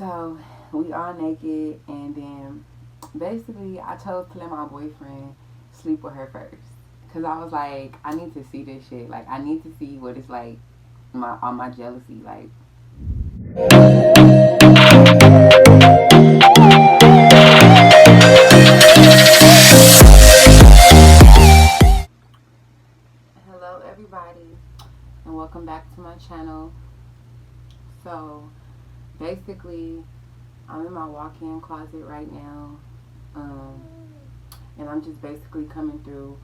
So we all naked, and then basically I chose to let my boyfriend sleep with her first, cause I was like, I need to see this shit. Like I need to see what it's like, my all my jealousy. Like, hello everybody, and welcome back to my channel. So basically, I'm in my walk-in closet right now, um, and I'm just basically coming through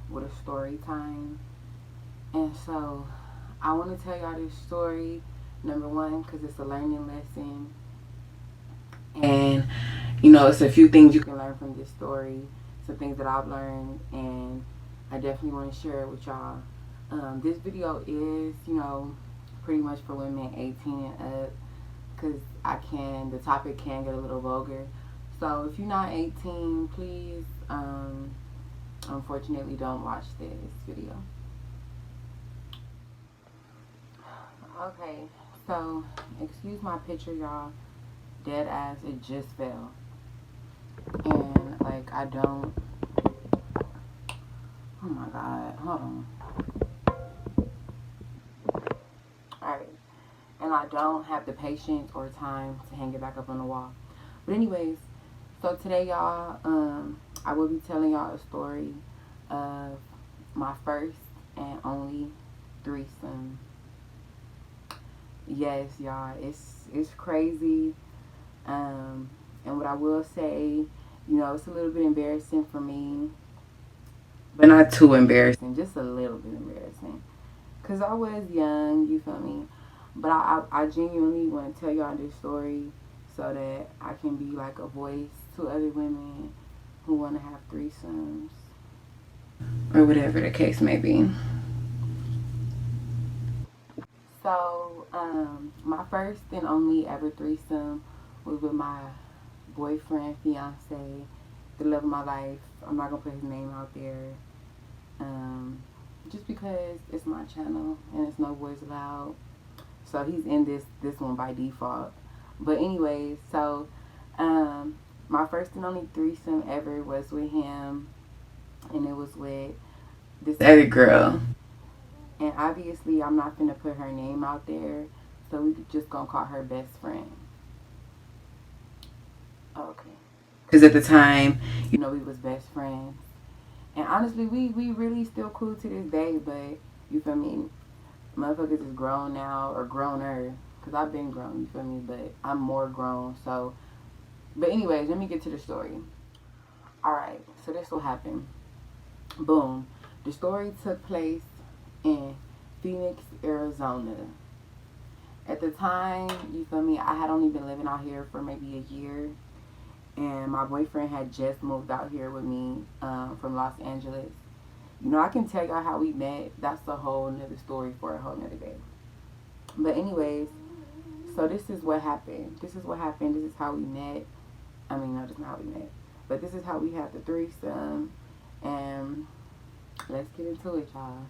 with a story time. And so I want to tell y'all this story, number one, because it's a learning lesson. And, it's a few things you can learn from this story, some things that I've learned, and I definitely want to share it with y'all. This video is, pretty much for women 18 and up, because the topic can get a little vulgar. So if you're not 18, please, unfortunately, don't watch this video. Okay, so excuse my picture, y'all. Dead ass, it just fell. And, like, I don't. Oh my god, hold on. Alright. And I don't have the patience or time to hang it back up on the wall. But, anyways, so today, y'all, I will be telling y'all a story of my first and only threesome. Yes, y'all, it's crazy. And what I will say, it's a little bit embarrassing for me, but not too embarrassing, just a little bit embarrassing, because I was young, you feel me? But I genuinely want to tell y'all this story so that I can be like a voice to other women who want to have threesomes, or whatever the case may be. So, my first and only ever threesome was with my boyfriend, fiance, the love of my life. I'm not gonna put his name out there, just because it's my channel and it's no boys allowed. So he's in this one by default. But anyways, so my first and only threesome ever was with him, and it was with this other girl. And obviously, I'm not gonna put her name out there, so we just gonna call her best friend. Okay. Because at the time, we was best friends. And honestly, we really still cool to this day, but you feel me? Motherfuckers is grown now, or growner, because I've been grown, you feel me? But I'm more grown, so. But anyways, let me get to the story. Alright, so this will happen. Boom. The story took place in Phoenix, Arizona. At the time, you feel me, I had only been living out here for maybe a year. And my boyfriend had just moved out here with me from Los Angeles. I can tell y'all how we met. That's a whole nother story for a whole nother day. But anyways, so this is what happened. This is how we met. I mean, no, this is not how we met. But this is how we had the threesome. And let's get into it, y'all.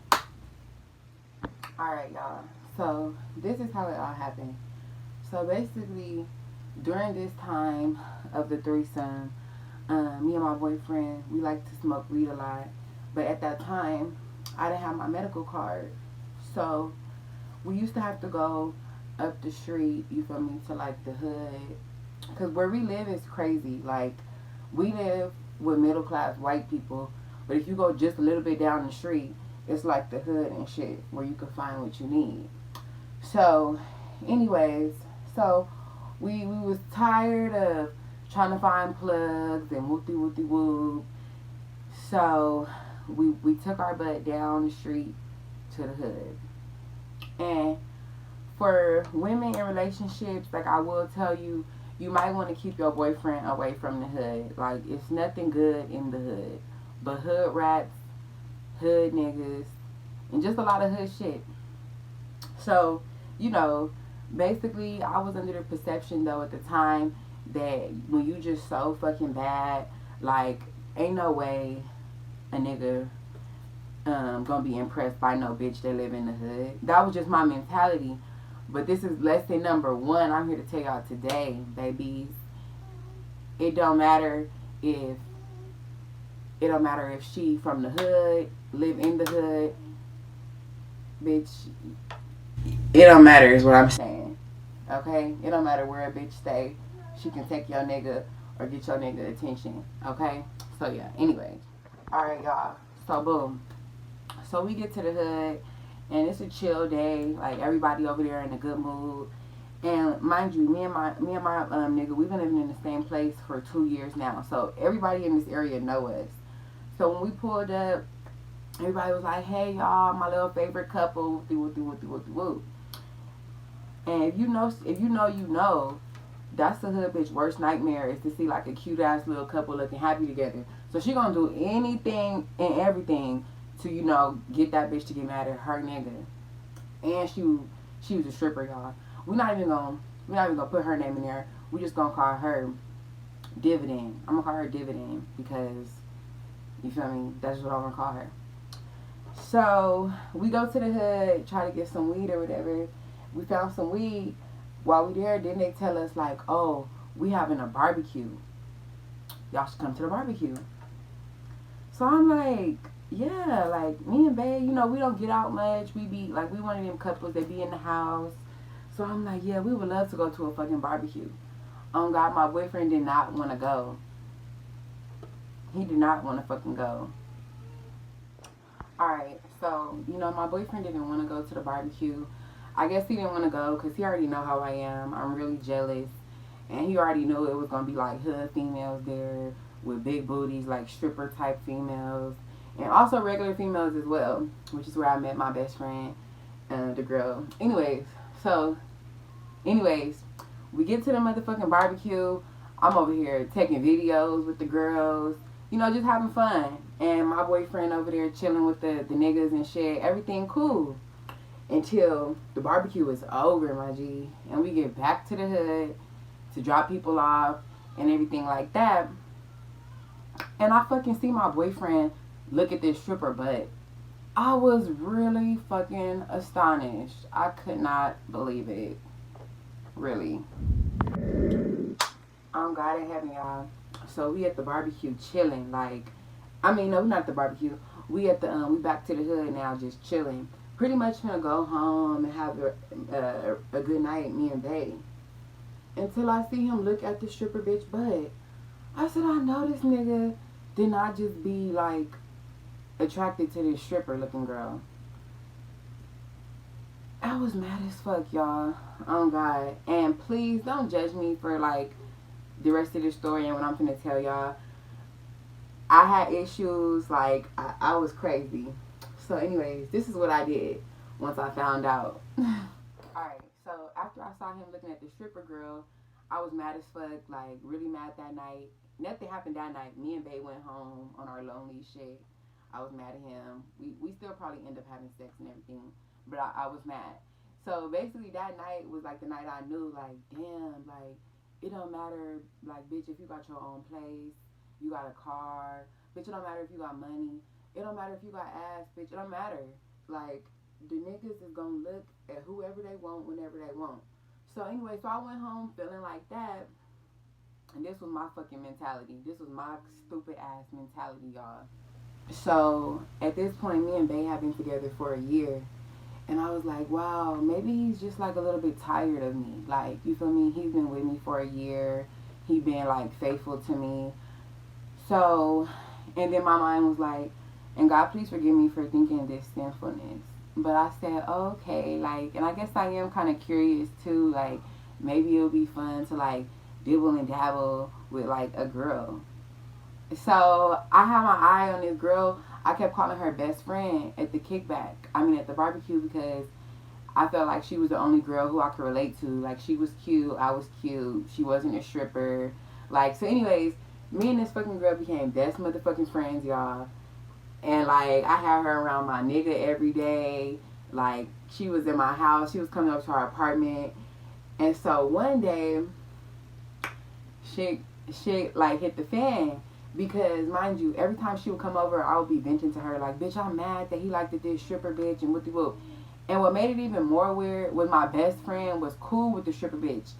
Alright, y'all. So this is how it all happened. So basically, during this time of the threesome, me and my boyfriend, we like to smoke weed a lot. But at that time, I didn't have my medical card. So we used to have to go up the street, you feel me, to like the hood. Because where we live is crazy. Like, we live with middle class white people. But if you go just a little bit down the street, it's like the hood and shit where you can find what you need. So, anyways, so we was tired of trying to find plugs and whoop-de-whoop-de-whoop. So we took our butt down the street to the hood. And for women in relationships, like, I will tell you, you might want to keep your boyfriend away from the hood. Like, it's nothing good in the hood but hood rats, hood niggas, and just a lot of hood shit. So, basically, I was under the perception, though, at the time, that when you just so fucking bad, like, ain't no way a nigga gonna be impressed by no bitch that live in the hood. That was just my mentality. But this is lesson number one. I'm here to tell y'all today, babies. It don't matter if she from the hood, live in the hood, bitch. It don't matter is what I'm saying. Okay? It don't matter where a bitch stay. She can take your nigga or get your nigga attention. Okay? So yeah, anyway. Alright, y'all. So boom. So we get to the hood and it's a chill day. Like everybody over there in a good mood. And mind you, me and my nigga, we've been living in the same place for 2 years now. So everybody in this area know us. So when we pulled up, everybody was like, "Hey y'all, my little favorite couple, woo." And if you know, you know. That's the hood bitch worst nightmare is to see like a cute ass little couple looking happy together. So she gonna do anything and everything to, you know, get that bitch to get mad at her nigga. And she was a stripper, y'all. We're not even gonna put her name in there. We just gonna call her Dividend. I'm gonna call her Dividend because, you feel me? That's what I'm gonna call her. So we go to the hood, try to get some weed or whatever. We found some weed. While we there, then they tell us like, "Oh, we having a barbecue. Y'all should come to the barbecue." So I'm like, yeah, like me and Bae, you know, we don't get out much. We be like, we one of them couples that be in the house. So I'm like, yeah, we would love to go to a fucking barbecue. Oh God, my boyfriend did not want to go. He did not want to fucking go. Alright, so, you know, my boyfriend didn't want to go to the barbecue. I guess he didn't want to go because he already know how I am. I'm really jealous. And he already knew it was going to be like hood females there with big booties, like stripper type females. And also regular females as well, which is where I met my best friend, the girl. Anyways, we get to the motherfucking barbecue. I'm over here taking videos with the girls, you know, just having fun. And my boyfriend over there chilling with the niggas and shit. Everything cool. Until the barbecue is over, my G. And we get back to the hood to drop people off and everything like that. And I fucking see my boyfriend look at this stripper butt. I was really fucking astonished. I could not believe it. Really. God in heaven, y'all. So we at the barbecue chilling. Like, I mean, no, we're not at the barbecue. We at the, we back to the hood now just chilling. Pretty much gonna go home and have a good night, me and Bae. Until I see him look at the stripper bitch butt. I said, I know this nigga did not just be like attracted to this stripper looking girl. I was mad as fuck, y'all. Oh God. And please don't judge me for like the rest of the story and what I'm finna tell y'all. I had issues, like I was crazy. So anyways, this is what I did once I found out. Alright, so after I saw him looking at the stripper girl, I was mad as fuck, like really mad that night. Nothing happened that night. Me and Bae went home on our lonely shit. I was mad at him. We still probably end up having sex and everything, but I was mad. So basically that night was like the night I knew, like, damn, like, it don't matter, like, bitch, if you got your own place, you got a car, bitch, it don't matter if you got money. It don't matter if you got ass, bitch. It don't matter. Like, the niggas is gonna look at whoever they want whenever they want. So anyway, so I went home feeling like that. And this was my fucking mentality. This was my stupid ass mentality, y'all. So at this point, me and Bae have been together for a year. And I was like, wow, maybe he's just like a little bit tired of me. Like, you feel me? He's been with me for a year. He been like faithful to me. So, and then my mind was like, and God, please forgive me for thinking this sinfulness. But I said, oh, okay, like, and I guess I am kind of curious too, like, maybe it'll be fun to, like, dibble and dabble with, like, a girl. So, I had my eye on this girl. I kept calling her best friend at the kickback. I mean, at the barbecue, because I felt like she was the only girl who I could relate to. Like, she was cute, I was cute, she wasn't a stripper. Like, so anyways, me and this fucking girl became best motherfucking friends, y'all. And, like, I had her around my nigga every day. Like, she was in my house. She was coming up to our apartment. And so, one day, shit, like, hit the fan. Because, mind you, every time she would come over, I would be venting to her. Like, bitch, I'm mad that he liked this stripper, bitch, and what the whoop. And what made it even more weird was my best friend was cool with the stripper bitch.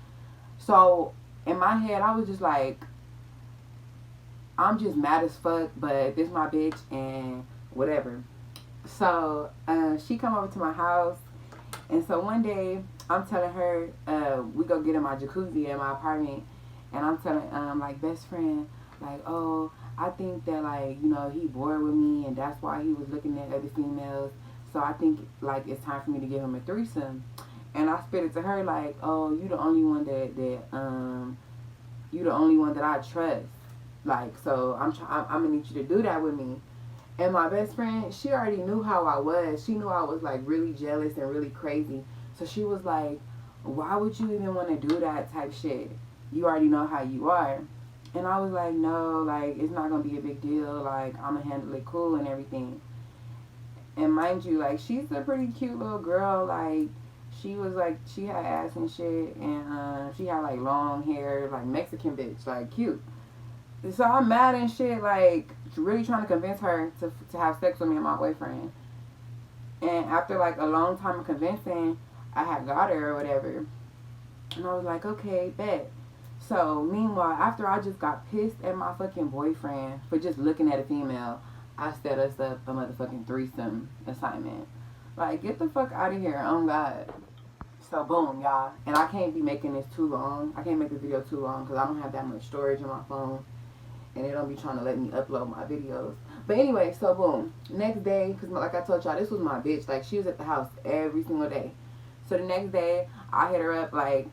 So in my head, I was just like, I'm just mad as fuck, but this my bitch and whatever. So she come over to my house, and so one day I'm telling her we go get in my jacuzzi in my apartment, and I'm telling like best friend like, oh, I think that like, you know, he bored with me and that's why he was looking at other females. So I think like it's time for me to give him a threesome. And I spit it to her like, oh, you the only one you the only one that I trust. Like, so I'm gonna need you to do that with me. And my best friend, she already knew how I was. She knew I was like really jealous and really crazy. So she was like, why would you even want to do that type shit? You already know how you are. And I was like, no, like, it's not going to be a big deal. Like, I'm going to handle it cool and everything. And mind you, like, she's a pretty cute little girl. Like, she was like, she had ass and shit. And she had like long hair, like Mexican bitch, like cute. So I'm mad and shit, like, really trying to convince her to have sex with me and my boyfriend. And after, like, a long time of convincing, I had got her or whatever. And I was like, okay, bet. So, meanwhile, after I just got pissed at my fucking boyfriend for just looking at a female, I set us up a motherfucking threesome assignment. Like, get the fuck out of here, oh God. So, boom, y'all. And I can't be making this too long. I can't make this video too long because I don't have that much storage on my phone. And they don't be trying to let me upload my videos. But anyway, so boom. Next day, because like I told y'all, this was my bitch. Like, she was at the house every single day. So the next day, I hit her up like,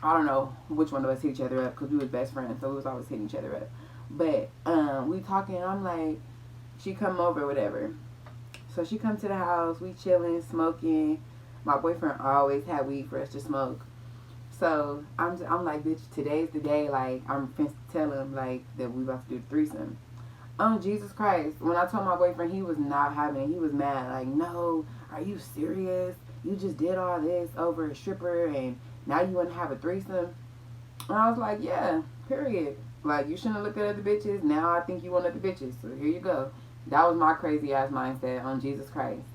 I don't know which one of us hit each other up because we was best friends. So we was always hitting each other up. But we talking, I'm like, she come over, whatever. So she come to the house, we chilling, smoking. My boyfriend always had weed for us to smoke. So I'm like, bitch, today's the day. Like, I'm finna tell him like that we about to do the threesome. Oh, Jesus Christ! When I told my boyfriend, he was not having it. He was mad. Like, no, are you serious? You just did all this over a stripper, and now you want to have a threesome? And I was like, yeah, period. Like, you shouldn't have looked at other bitches. Now I think you want other bitches. So here you go. That was my crazy ass mindset on Jesus Christ.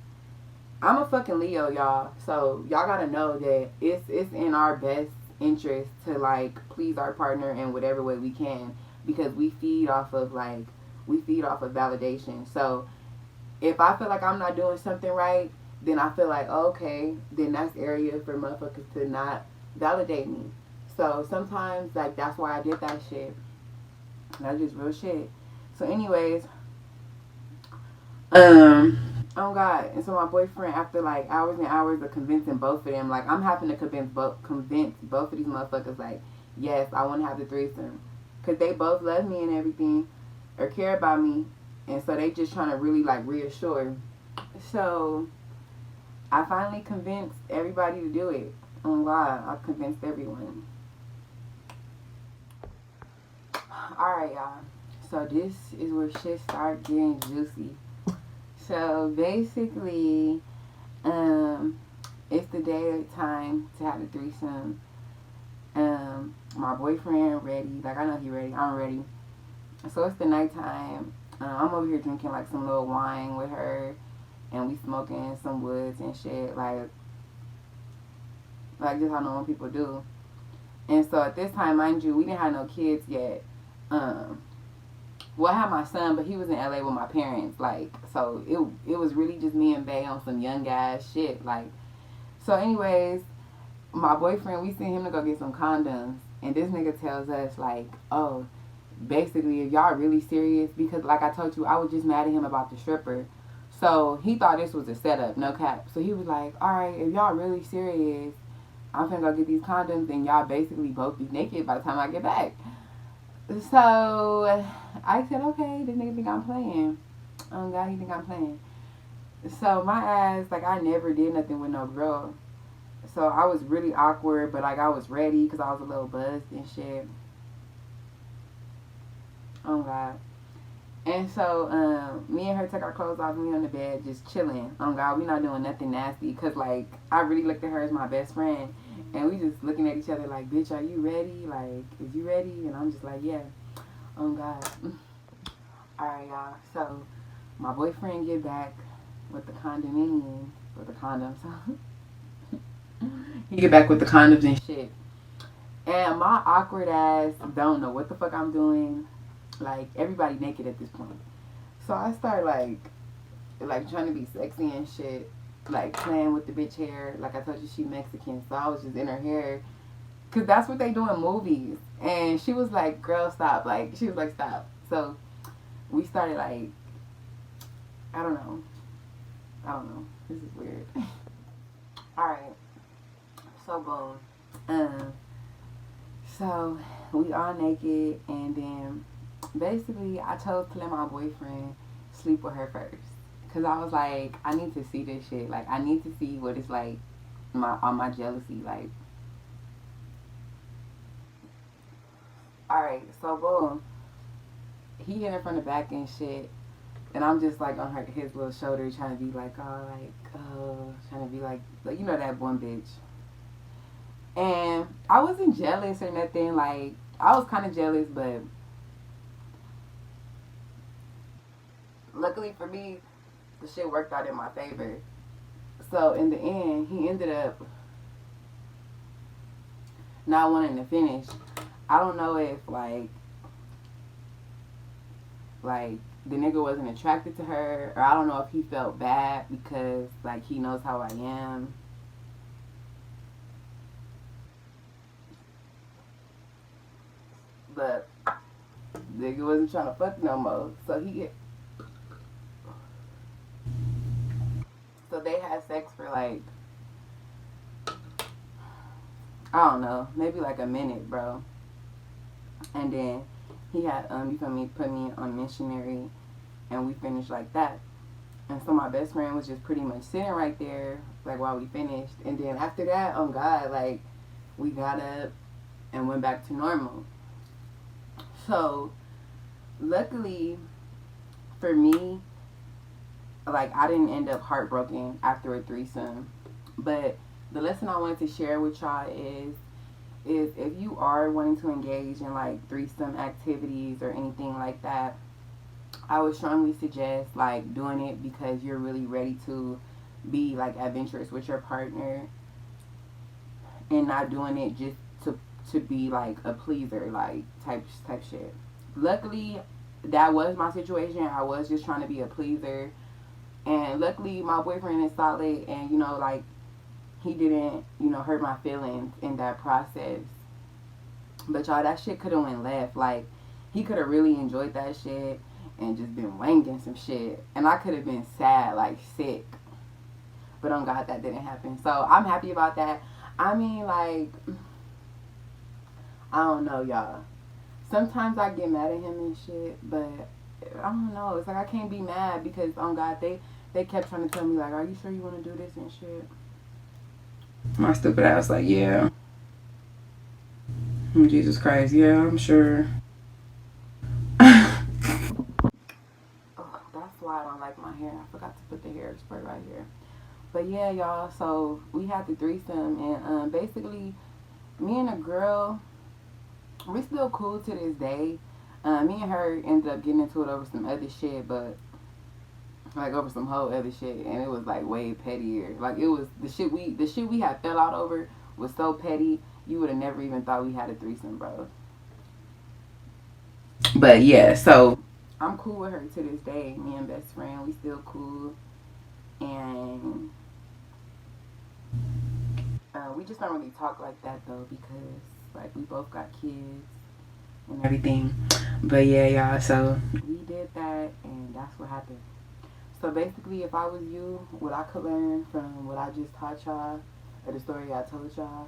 I'm a fucking Leo, y'all. So y'all gotta know that it's in our best interest to like please our partner in whatever way we can, because we feed off of validation. So if I feel like I'm not doing something right, then I feel like, oh, okay, then that's area for motherfuckers to not validate me. So sometimes like that's why I did that shit. That's just real shit. So anyways, oh God! And so my boyfriend, after like hours and hours of convincing both of them, like I'm having to convince both of these motherfuckers, like, yes, I want to have the threesome, cause they both love me and everything, or care about me, and so they just trying to really like reassure. So I finally convinced everybody to do it. Oh God, I convinced everyone. All right, y'all. So this is where shit start getting juicy. So basically, it's the day of time to have the threesome. My boyfriend ready. Like, I know he ready. I'm ready. So it's the nighttime. I'm over here drinking like some little wine with her, and we smoking some woods and shit. Like just how normal people do. And so at this time, mind you, we didn't have no kids yet. Well, I had my son, but he was in LA with my parents. Like, so it was really just me and Bay on some young guys shit. Like, so anyways, my boyfriend, we sent him to go get some condoms, and this nigga tells us like, oh, basically, if y'all really serious, because like I told you, I was just mad at him about the stripper. So he thought this was a setup, no cap. So he was like, all right, if y'all really serious, I'm finna go get these condoms, and y'all basically both be naked by the time I get back. So I said, okay, this nigga think I'm playing. Oh God, he think I'm playing. So my ass, like, I never did nothing with no girl. So I was really awkward, but like I was ready because I was a little buzzed and shit. Oh God. And so me and her took our clothes off, and we on the bed just chilling. Oh God, we not doing nothing nasty, because like I really looked at her as my best friend, and we just looking at each other like, bitch, are you ready? Like, is you ready? And I'm just like, yeah. Oh God. Alright, y'all. So my boyfriend get back with the condominium, with the condoms. He get back with the condoms and shit. And my awkward ass don't know what the fuck I'm doing. Like, everybody naked at this point. So I start like trying to be sexy and shit. Like playing with the bitch hair. Like I told you, she Mexican, so I was just in her hair. Cause that's what they do in movies. And she was like, girl, stop. Like, she was like, stop. So we started like, I don't know. This is weird. Alright. So boom. So we all naked, and then basically I chose to let my boyfriend sleep with her first. Cause I was like, I need to see this shit. Like, I need to see what it's like on my jealousy. Like, alright, so boom. He hit her from the back and shit. And I'm just like on his little shoulder trying to be like, trying to be like, you know, that one bitch. And I wasn't jealous or nothing. Like, I was kind of jealous, but luckily for me, the shit worked out in my favor. So in the end, he ended up not wanting to finish. I don't know if like the nigga wasn't attracted to her, or I don't know if he felt bad because like he knows how I am. But the nigga wasn't trying to fuck no more. So they had sex for like, I don't know, maybe like a minute, bro. And then he had you feel me, put me on missionary, and we finished like that. And so my best friend was just pretty much sitting right there, like while we finished. And then after that, oh God, like we got up and went back to normal. So luckily for me, like I didn't end up heartbroken after a threesome. But the lesson I wanted to share with y'all is if you are wanting to engage in like threesome activities or anything like that, I would strongly suggest like doing it because you're really ready to be like adventurous with your partner, and not doing it just to be like a pleaser, like type shit. Luckily, that was my situation. I was just trying to be a pleaser, and luckily my boyfriend is solid, and you know, like he didn't, you know, hurt my feelings in that process. But y'all, that shit could have went left. Like, he could have really enjoyed that shit and just been wanging some shit, and I could have been sad, like sick. But on God, that didn't happen. So I'm happy about that. I mean, like, I don't know, y'all. Sometimes I get mad at him and shit, but I don't know. It's like I can't be mad because on God, they kept trying to tell me like, "Are you sure you want to do this and shit?" My stupid ass like, yeah. Jesus Christ, yeah, I'm sure. Oh, that's why I don't like my hair. I forgot to put the hairspray right here. But yeah, y'all, so we had the threesome, and basically, me and a girl, we still cool to this day. Me and her ended up getting into it over some other shit, but like over some whole other shit, and it was like way pettier. Like it was the shit we had fell out over was so petty. You would have never even thought we had a threesome, bro. But yeah, so I'm cool with her to this day. Me and best friend, we still cool, and we just don't really talk like that though because like we both got kids and everything. But yeah, y'all. So we did that, and that's what happened. So basically, if I was you, what I could learn from what I just taught y'all, or the story I told y'all,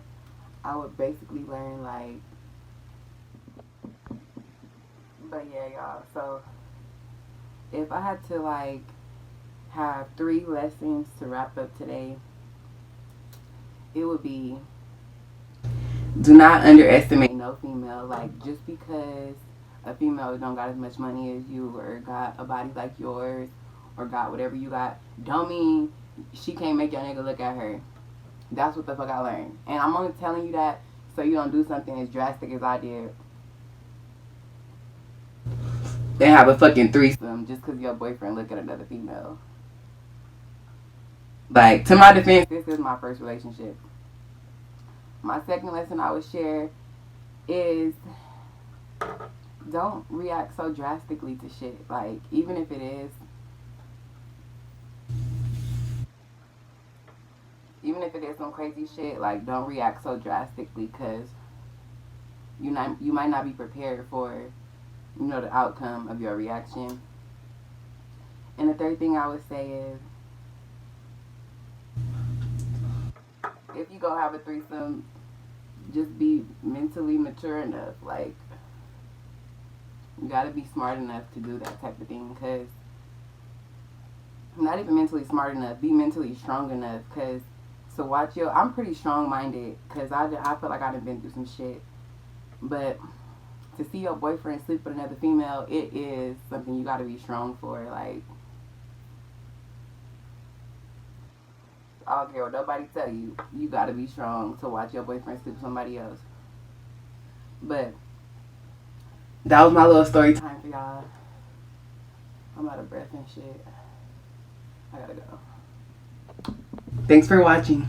I would basically learn like. But yeah, y'all. So if I had to like have 3 lessons to wrap up today, it would be do not underestimate no female. Like just because a female don't got as much money as you or got a body like yours or got whatever you got, don't mean she can't make your nigga look at her. That's what the fuck I learned. And I'm only telling you that so you don't do something as drastic as I did and have a fucking threesome just because your boyfriend look at another female. Like, to my defense, this is my first relationship. My second lesson I would share is don't react so drastically to shit. Like, even if it is some crazy shit, like, don't react so drastically because you might not be prepared for, the outcome of your reaction. And the third thing I would say is, if you go have a threesome, just be mentally mature enough. Like, you gotta be smart enough to do that type of thing. Cause not even mentally smart enough, be mentally strong enough. Cause so watch your. I'm pretty strong minded. Cause I feel like I've been through some shit. But to see your boyfriend sleep with another female, it is something you gotta be strong for. Like, I don't care what nobody tell you. You gotta be strong to watch your boyfriend sleep with somebody else. But that was my little story time for y'all. I'm out of breath and shit. I gotta go. Thanks for watching.